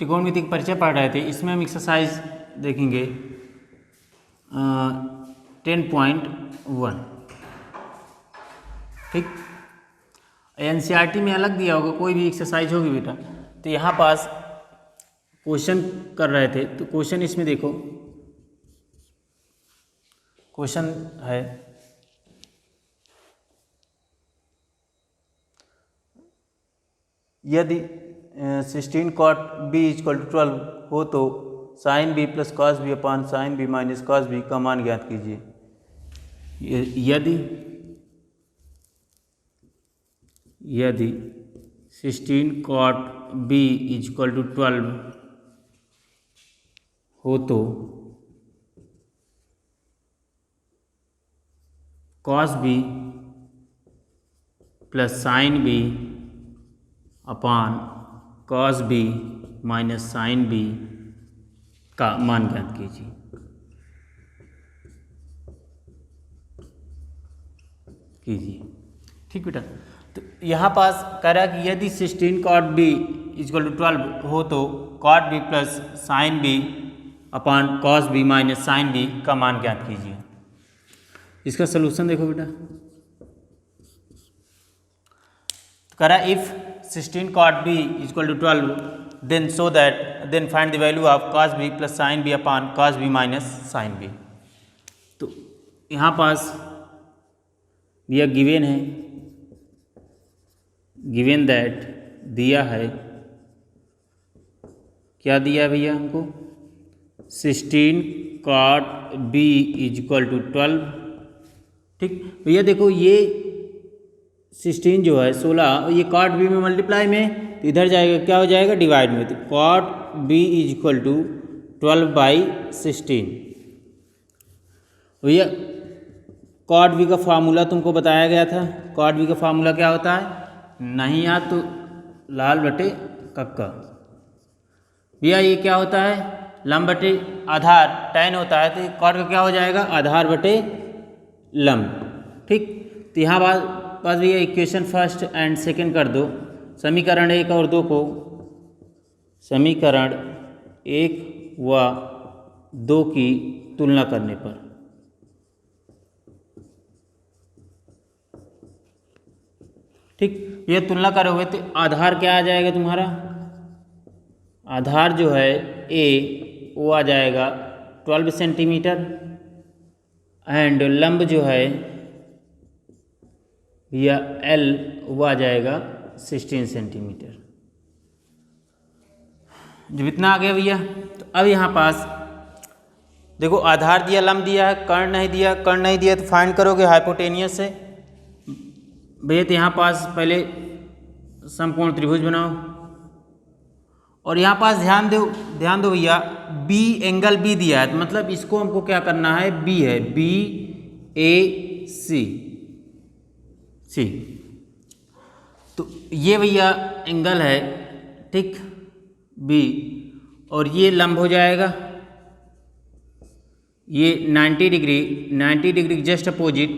त्रिकोणमिति का परिचय पढ़ रहे थे, इसमें हम एक्सरसाइज देखेंगे 10.1। ठीक, एनसीईआरटी में अलग दिया होगा, कोई भी एक्सरसाइज होगी बेटा। तो यहाँ पास क्वेश्चन कर रहे थे, तो क्वेश्चन इसमें देखो, क्वेश्चन है यदि 16 cot b = 12 हो तो sin b plus cos b अपान sin b minus cos b का मान ज्ञात कीजिए। यदि 16 cot b = 12 हो तो cos b plus sin b अपान cos b minus sin b का मान ज्ञात कीजिए। ठीक बेटा, तो यहाँ पास कह रहा है कि यदि 16 cot b = 12 हो तो cot b plus sin b अपान cos b minus sin b का मान ज्ञात कीजिए। इसका सलूशन देखो बेटा, तो कह रहा है if 16 cot b = 12 then find the value of cos b plus sin b upon cos b minus sin b। तो यहाँ पास यह गिवन है, गिवन दैट दिया है, क्या दिया भैया हमको, 16 cot b = 12। ठीक भैया, देखो ये 16 जो है 16, ये cot b में मल्टीप्लाई में, तो इधर जाएगा क्या हो जाएगा, डिवाइड में, तो cot b = 12/16। भैया cot b का फार्मूला तुमको बताया गया था, cot b का फार्मूला क्या होता है, नहीं याद तो लाल बटे कक्का। भैया ये क्या होता है, लंब बटे आधार tan होता है, तो cot का क्या हो जाएगा, आधार बटे लंब। ठीक, तो यहाँ पास भैया इक्वेशन फर्स्ट एंड सेकंड कर दो, समीकरण 1 और 2 को समीकरण 1 व 2 की तुलना करने पर। ठीक, ये तुलना करोगे तो आधार क्या आ जाएगा तुम्हारा, आधार जो है a वो आ जाएगा 12 सेंटीमीटर एंड लंब जो है या L वो आ जाएगा 16 सेंटीमीटर। जब इतना आ गया भैया, तो अब यहाँ पास देखो आधार दिया, लंब दिया है, कर्ण नहीं दिया, कर्ण नहीं दिया तो फाइंड करोगे हाइपोटेनियस से। भैया तो यहाँ पास पहले समकोण त्रिभुज बनाओ, और यहाँ पास ध्यान दो भैया, B एंगल B दिया है, तो मतलब इसको हमको क्या करना है, B है, BAC। तो ये भैया एंगल है, ठीक, B, और ये लंब हो जाएगा, ये 90 डिग्री जस्ट अपोजिट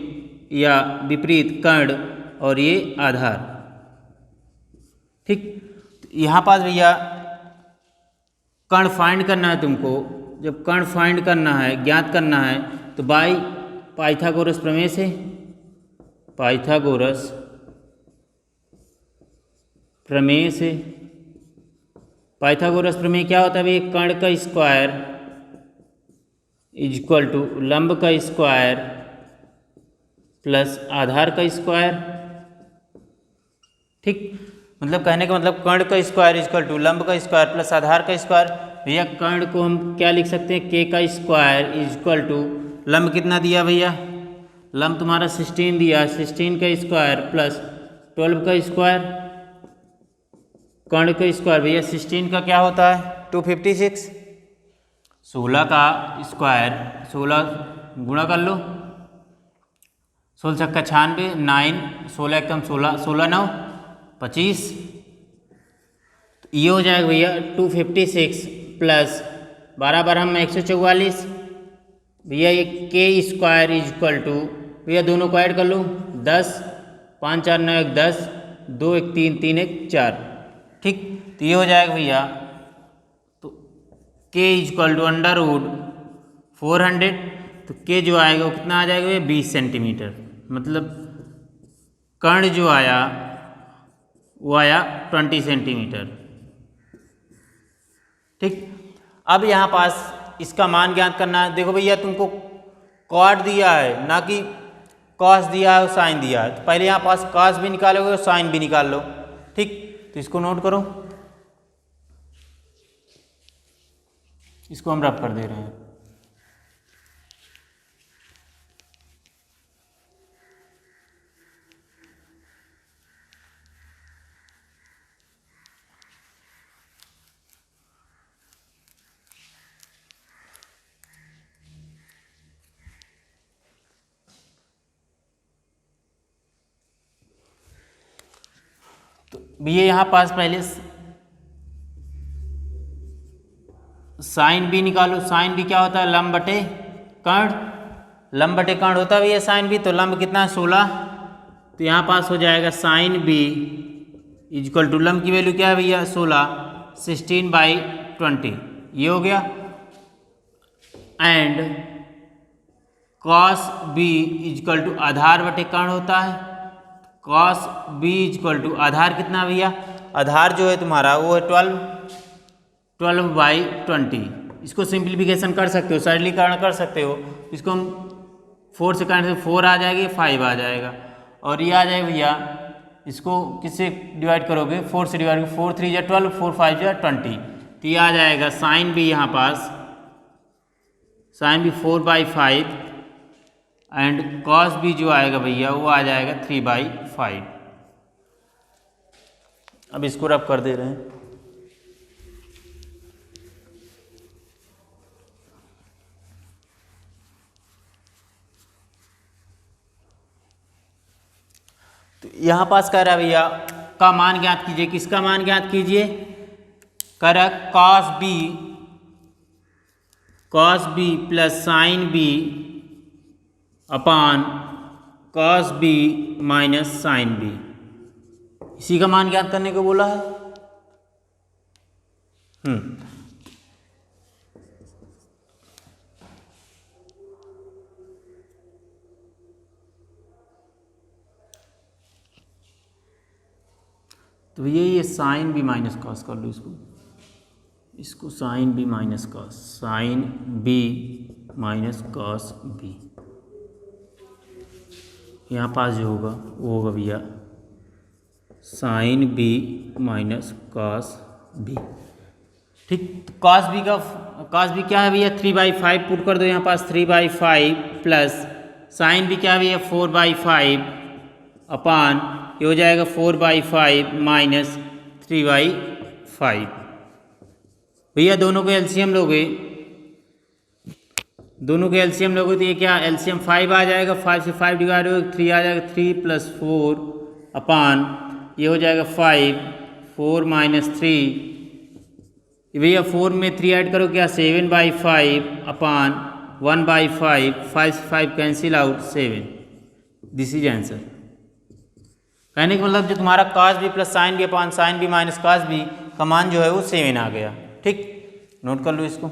या विपरीत कर्ण, और ये आधार। ठीक, यहाँ पास भैया कर्ण फाइंड करना है तुमको। जब कर्ण फाइंड करना है, ज्ञात करना है, तो बाय पाइथागोरस प्रमेय से, पाइथागोरस प्रमेय से, पाइथागोरस प्रमेय क्या होता है भाई, कर्ण का स्क्वायर = लंब का स्क्वायर प्लस आधार का स्क्वायर। ठीक, मतलब कहने का मतलब कर्ण का स्क्वायर = लंब का स्क्वायर प्लस आधार का स्क्वायर। भैया कर्ण को हम क्या लिख सकते हैं, k का स्क्वायर = लंब कितना दिया भैया, लंब तुम्हारा 16 दिया, 16 का स्क्वायर प्लस 12 का स्क्वायर, कर्ण का स्क्वायर भैया 16 का क्या होता है, 256, 16 का स्क्वायर 16 गुणा कर लो, 16 छक्का 96, 9, 16 एकम 16, 16 9 25, तो ये हो जाएगा भैया 256 प्लस 12 12 में 144। भैया ये k² भैया दोनों को ऐड कर लो, 10, 5 4 9 1 10, 2 1 3 3 1 4। ठीक, तो ये हो जाएगा भैया के इक्वल टू अंडर रूट 400, तो के जो आएगा वो कितना आ जाएगा ये 20 सेंटीमीटर, मतलब कर्ण जो आया वो आया 20 सेंटीमीटर। ठीक, अब यहाँ पास इसका मान ज्ञात करना है। देखो भैया तुमको कॉट दिया है ना कि कॉस दिया है और साइन दिया है, तो पहले यहाँ पास कॉस भी निकालोगे और साइन भी निकाल लो। ठीक, तो इसको नोट करो, इसको हम रब कर दे रहे हैं। तो ये यहाँ पास पहले साइन भी निकालो। साइन भी क्या होता है, लंब बटे कर्ण, लंब बटे कर्ण होता है भैया साइन भी, तो लंब कितना है 16, तो यहाँ पास हो जाएगा साइन बी इक्वल टू लंब की वैल्यू क्या है भैया 16, 16/20 ये हो गया। And cos B equal to आधार बटे कर्ण होता है, कॉस बी इक्वल टू आधार कितना भैया, आधार जो है तुम्हारा वो है 12/20। इसको सिंप्लीफिकेशन कर सकते हो, सरलीकरण कर सकते हो। इसको हम 4 से करने से 4 आ जाएगी, 5 आ जाएगा, और ये आ जाएगा भैया, इसको किससे डिवाइड करोगे 4 से डिवाइड, 4 3 या 12, 4 5 या 20, तो ये आ जाएगा साइन भी यहाँ पास साइन भी 4/5 एंड कॉस भी जो आएगा भैया वो आ जाएगा 3/5। अब इसको रब कर दे रहे हैं। तो यहाँ पास कह रहा है भैया का मान ज्ञात कीजिए, किसका मान ज्ञात कीजिए, कह रहा cos B plus sine B upon cos B minus sine B, इसी का मान ज्ञात करने को बोला है। तो ये साइन बी माइनस कॉस कर लो, इसको sine B minus cos, sine B minus cos B, यहाँ पास जो होगा वो होगा भैया sine B minus cos B. ठीक, तो कॉस बी क्या है भैया 3/5 पुट कर दो यहाँ पास, 3/5 प्लस साइन बी क्या है भैया 4/5 अपान ये हो जाएगा 4/5 माइनस 3/5। भैया दोनों को एलसीएम लोगे, तो ये क्या एलसीएम 5 आ जाएगा, 5 से 5 डिवाइड हो 3 आ जाएगा, 3 + 4 अपान ये हो जाएगा 5, 4 - 3, भैया 4 में 3 ऐड करो क्या 7/5 अपान 1/5, 5 से 5 cancel out 7, this is answer. कहने का मतलब जो तुम्हारा cos B plus sine B upon sine B minus cos B का मान जो है वो 7 आ गया। ठीक, नोट कर लो इसको।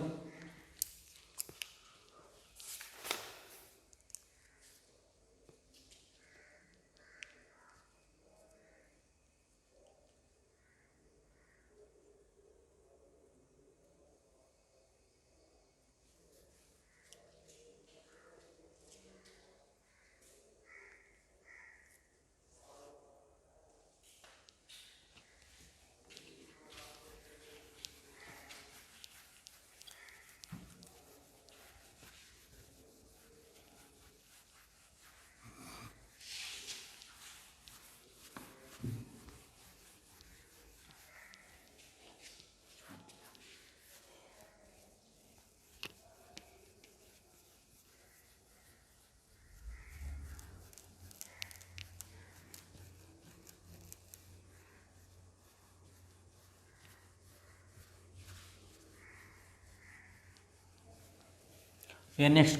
ये नेक्स्ट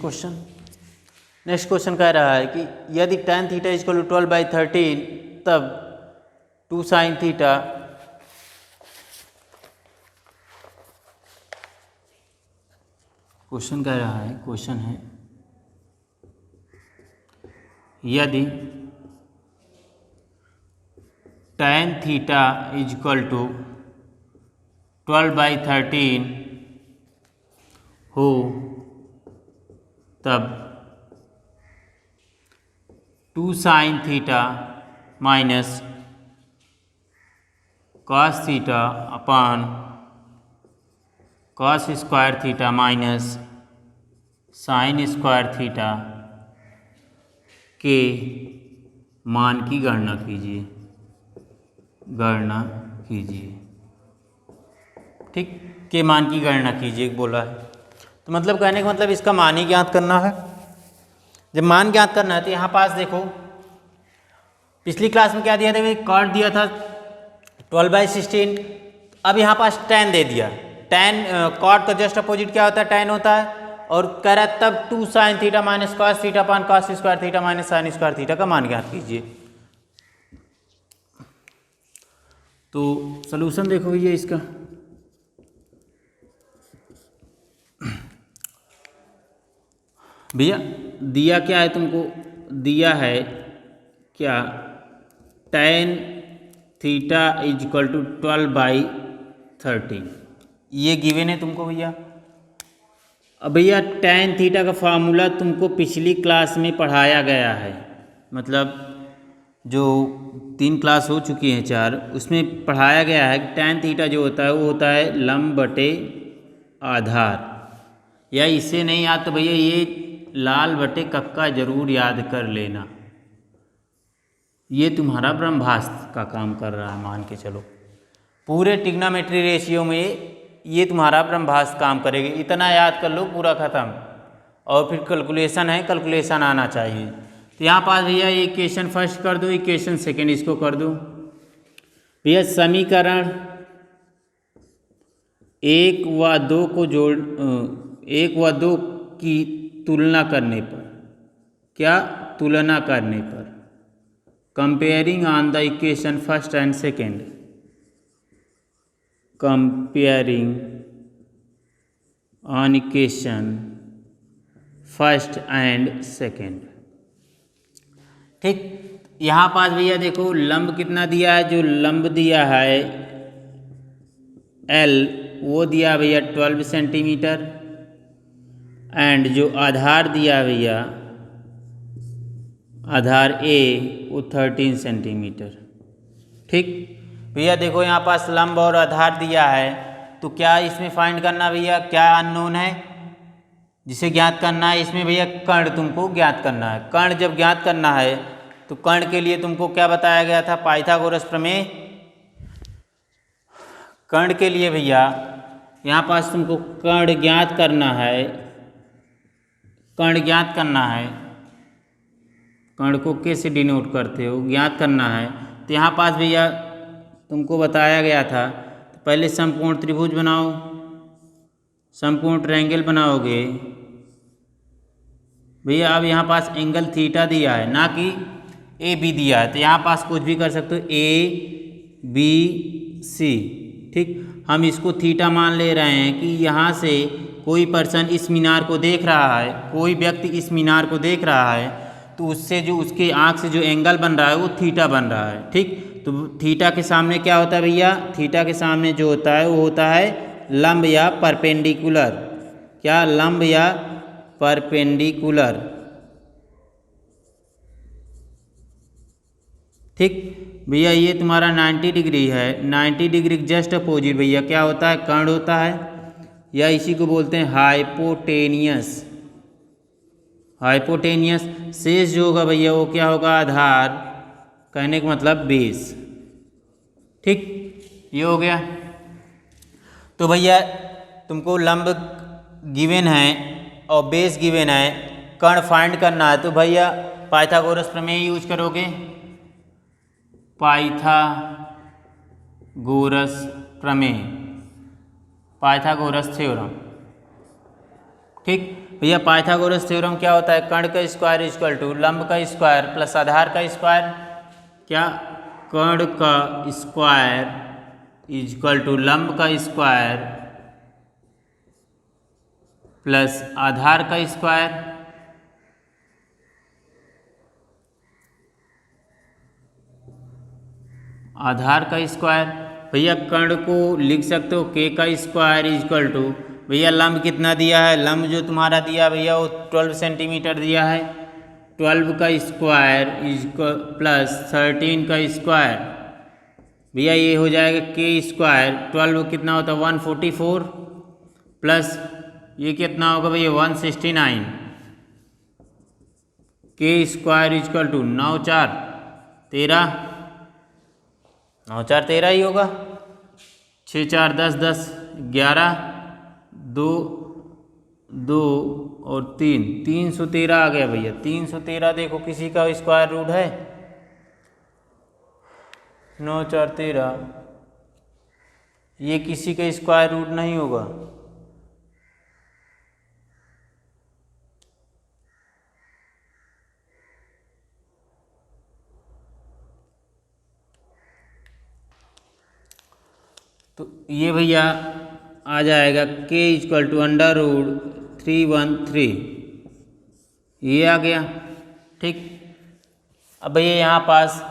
क्वेश्चन कह रहा है कि यदि tan थीटा इक्वल टू 12/13 तब 2 sin थीटा क्वेश्चन कह रहा है, क्वेश्चन है यदि tan theta is equal to 12/13 हो तब 2 sin theta minus cos theta upon cos square theta minus sine square theta के मान की गणना कीजिए, ठीक, के मान की गणना कीजिए बोला है। तो मतलब कहने का मतलब इसका मान ही ज्ञात करना है। जब मान ज्ञात करना है तो यहाँ पास देखो, पिछली क्लास में क्या दिया था, कॉट दिया था 12/16, अब यहाँ पास tan दे दिया। tan कॉट का जस्ट अपोजिट क्या होता है, tan होता है, और कह रहा है तब 2 sin theta minus cos theta पान cos square theta minus sine square theta का मान ज्ञात कीजिए। तो सलूशन देखो भैया इसका, भैया दिया क्या है तुमको, दिया है क्या, tan theta is equal to 12/13, ये गिवन है तुमको भैया। अब भैया tan थीटा का फार्मूला तुमको पिछली क्लास में पढ़ाया गया है, मतलब जो 3 क्लास हो चुकी हैं 4, उसमें पढ़ाया गया है कि tan थीटा जो होता है वो होता है लंब बटे आधार, या इससे नहीं याद तो भैया ये लाल बटे कक्का जरूर याद कर लेना, ये तुम्हारा ब्रह्मास्त्र का काम कर रहा है, मान के चलो पूरे ट्रिग्नोमेट्री रेशियो में ये तुम्हारा ब्रह्मास्त्र काम करेगी, इतना याद कर लो पूरा खत्म। और फिर कैलकुलेशन है, कैलकुलेशन आना चाहिए। तो यहाँ पास भैया इक्वेशन फर्स्ट कर दो, इक्वेशन सेकेंड इसको कर दो भैया। समीकरण 1 व 2 को जोड़ 1 व 2 की तुलना करने पर, क्या तुलना करने पर, comparing on the equation first and second, comparing on equation first and second, ठीक। यहाँ पास भैया देखो लंब कितना दिया है, जो लंब दिया है L वो दिया भैया 12 सेंटीमीटर, एंड जो आधार दिया भैया आधार A वो 13 सेंटीमीटर, ठीक भैया। देखो यहाँ पास लंब और आधार दिया है, तो क्या इसमें फाइंड करना भैया, क्या अननोन है जिसे ज्ञात करना है, इसमें भैया कर्ण तुमको ज्ञात करना है। कर्ण जब ज्ञात करना है तो कर्ण के लिए तुमको क्या बताया गया था, पाइथागोरस प्रमेय। कर्ण के लिए भैया यहाँ पास तुमको कर्ण ज्ञात करना है, कर्ण ज्ञात करना है, कर्ण को कैसे डिनोट करते हो, ज्ञात करना है। तो यहाँ पास भैया तुमको बताया गया था, तो पहले समकोण त्रिभुज बनाओ, समकोण ट्रायंगल बनाओगे भैया। अब यहाँ पास एंगल थीटा दिया है, ना कि ए बी दिया है, तो यहाँ पास कुछ भी कर सकते हो, ए बी सी, ठीक। हम इसको थीटा मान ले रहे हैं कि यहाँ से कोई पर्सन इस मीनार को देख रहा है, कोई व्यक्ति इस मीनार को देख रहा है, तो उससे जो उसके आँख से जो एंगल बन रहा है वो थीटा बन रहा है, ठीक। तो थीटा के सामने क्या होता है भैया, थीटा के सामने जो होता है वो होता है लंब या परपेंडिकुलर, क्या लंब या परपेंडिकुलर, ठीक भैया। ये तुम्हारा 90 डिग्री है, 90 डिग्री जस्ट अपोजिट भैया क्या होता है, कर्ण होता है, या इसी को बोलते हैं हाइपोटेनियस, हाइपोटेनियस। शेष जो होगा भैया वो क्या होगा, आधार, कहने का मतलब बेस, ठीक। ये हो गया। तो भैया तुमको लंब गिवन है और बेस गिवन है, कर्ण फाइंड करना है, तो भैया पाइथागोरस प्रमेय यूज करोगे, पाइथागोरस प्रमेय, पाइथागोरस थ्योरम, ठीक भैया। पाइथागोरस थ्योरम क्या होता है, कर्ण का स्क्वायर इक्वल टू लंब का स्क्वायर प्लस आधार का स्क्वायर, क्या कर्ण का स्क्वायर इक्वल टू लंब का स्क्वायर प्लस आधार का स्क्वायर, आधार का स्क्वायर। भैया कर्ण को लिख सकते हो k का स्क्वायर इजक्वल टू, भैया लंब कितना दिया है, लंब जो तुम्हारा दिया भैया वो 12 सेंटीमीटर दिया है, 12 का स्क्वायर इजक्वल प्लस 13 का स्क्वायर, भैया ये हो जाएगा k स्क्वायर, 12 कितना होता है 144 प्लस ये कितना होगा भैया 169, k स्क्वायर इजक्वल टू 9 4 13, 9 4 13 ही होगा, 6 4 10 10 11 2 2 और 3 313 आ गया भैया। 313 देखो किसी का स्क्वायर रूट है, 9 4 13, ये किसी का स्क्वायर रूट नहीं होगा। तो ये भैया आ जाएगा k equal to under root 313, ये आ गया। ठीक, अब भैया यहाँ पास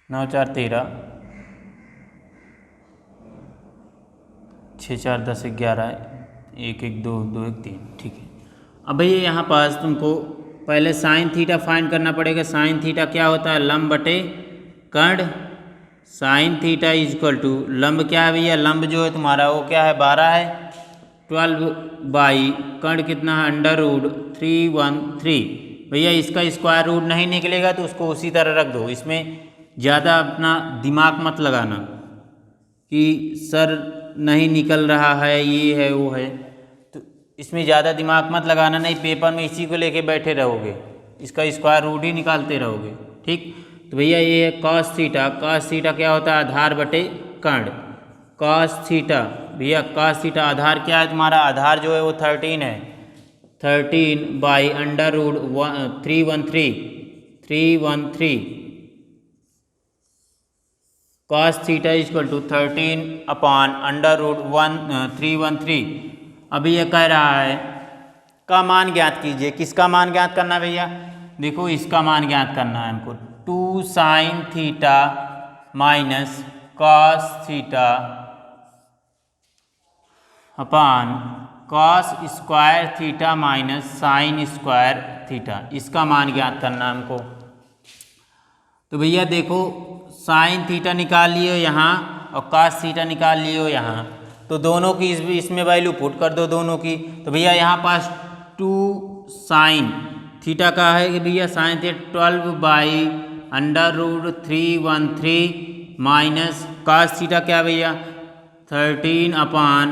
नौ चार 13, 6 4 10 11, 1 1 2 2 1 3, ठीक है। अब भैया यहाँ पास तुमको पहले साइन थीटा फाइंड करना पड़ेगा। साइन थीटा क्या होता है, लंब बटे कर्ण। Sine theta is equal to, लंब क्या है भैया, लंब जो है तुम्हारा वो क्या है 12 है, 12 बाई कर्ण कितना है अंडर रूट 313। भैया इसका स्क्वायर रूट नहीं निकलेगा तो उसको उसी तरह रख दो, इसमें ज़्यादा अपना दिमाग मत लगाना कि सर नहीं निकल रहा है, ये है वो है, तो इसमें ज़्यादा दिमाग मत लगाना, नहीं पेपर में इसी को लेके बैठे रहोगे, इसका स्क्वायर रूट ही निकालते रहोगे। ठीक, तो भैया ये है कॉस थीटा। कॉस थीटा क्या होता है, आधार बटे कर्ण। कॉस थीटा, भैया कॉस थीटा आधार क्या है तुम्हारा, आधार जो है वो 13 है, 13 by under root 313 cos theta equal to 13 upon under root 313। अभी ये कह रहा है का मान ज्ञात कीजिए। किसका मान ज्ञात करना है भैया, देखो इसका मान ज्ञात करना है हमको, 2 sine theta minus cos theta upon cos square theta minus sine square theta, इसका मान ज्ञात करना है हमको। तो भैया देखो साइन थीटा निकाल लियो यहाँ और कॉस थीटा निकाल लियो यहाँ, तो दोनों की इसमें वैल्यू पुट कर दो दोनों की। तो भैया यहाँ पास 2 साइन थीटा का है कि भैया sine theta 12 by under root 313 minus cos theta क्या भैया 13 upon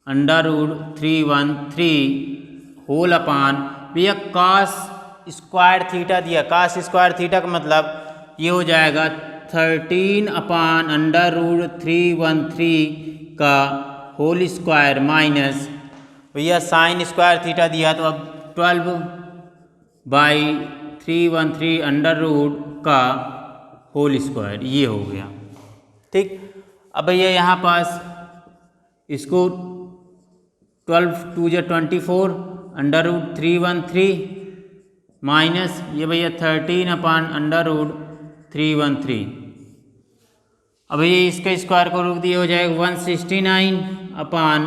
under root 313 whole upon, भैया कॉस स्क्वायर थीटा दिया, कॉस स्क्वायर थीटा का मतलब ये हो जाएगा 13 अपॉन अंडर रूट 313 का होल स्क्वायर माइनस, भैया साइन स्क्वायर थीटा दिया तो अब 12 बाई 313 अंडर रूट का होल स्क्वायर, ये हो गया। ठीक, अब भैया यहाँ पास इसको 12 2 जा 24 अंडर रूट 313 माइनस ये भैया 13 अपॉन अंडर रूट 313, अब ये इसका स्क्वायर को रोक दिए हो जाएगा 169 अपॉन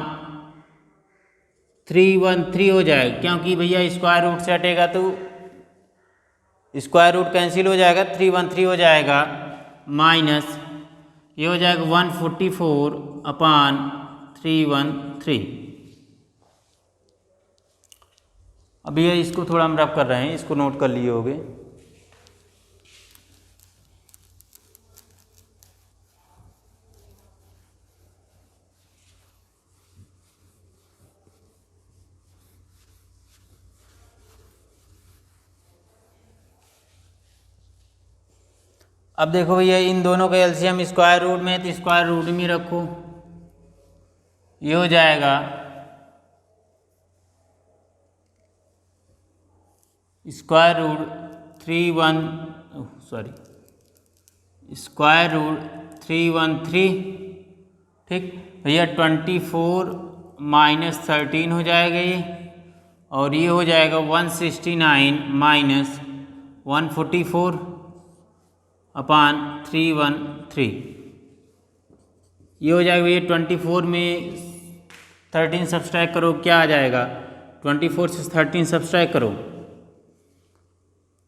313 हो जाएगा, क्योंकि भैया स्क्वायर रूट से हटेगा तो स्क्वायर रूट कैंसिल हो जाएगा, 313 हो जाएगा माइनस ये हो जाएगा 144 अपॉन 313। अभी ये इसको थोड़ा हम रफ कर रहे हैं, इसको नोट कर लिए होगे। अब देखो भैया इन दोनों का एलसीएम स्क्वायर रूट में है तो स्क्वायर रूट में रखो, ये हो जाएगा स्क्वायर रूट 313 313। ठीक भैया 24 माइनस 13 हो जाएगा ये, और ये हो जाएगा 169 माइनस 144 अपान 313। ये हो जाएगा भैया 24 में 13 सब्सट्रैक्ट करो, क्या आ जाएगा? 24 से 13 सब्सट्रैक्ट करो,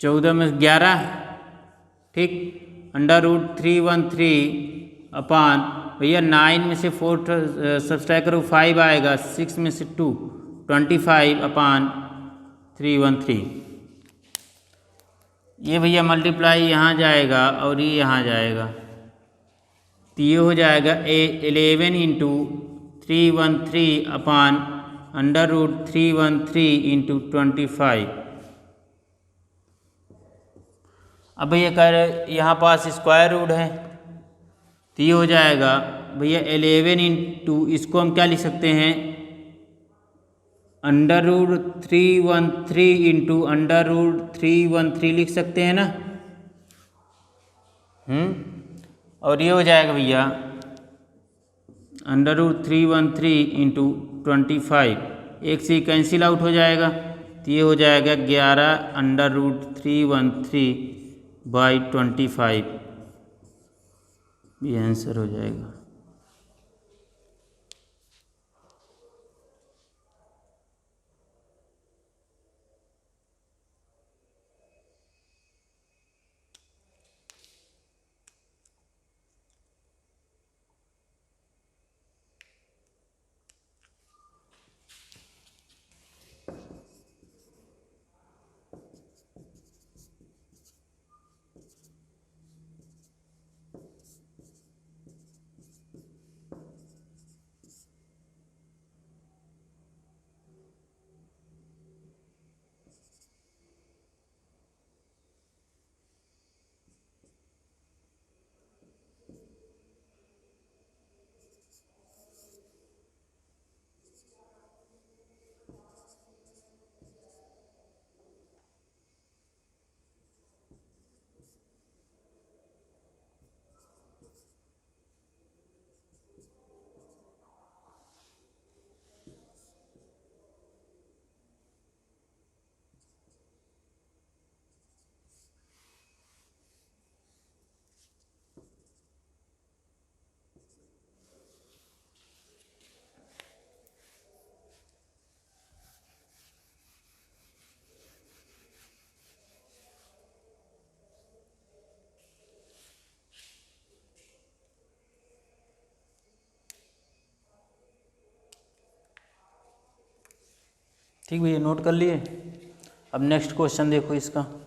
14 में 11। ठीक, √313 अपान भैया 9 में से 4 सब्सट्रैक्ट करो, 5 आएगा, 6 में से 2, 25 अपान 313। ये भैया मल्टीप्लाई यहाँ जाएगा और ये यहाँ जाएगा, तो ये हो जाएगा 11 इंटू 313 अपान √313 इंटू 25। अब भैया कर यहाँ पास स्क्वायर रूट है, तो ये हो जाएगा भैया 11 इंटू, इसको हम क्या लिख सकते हैं? √313 इंटू √313 लिख सकते हैं ना। और ये हो जाएगा भैया √313 इंटू 25, एक से कैंसिल आउट हो जाएगा, तो ये हो जाएगा 11 √313/25, ये आंसर हो जाएगा। ठीक भैया, नोट कर लिए। अब नेक्स्ट क्वेश्चन देखो इसका।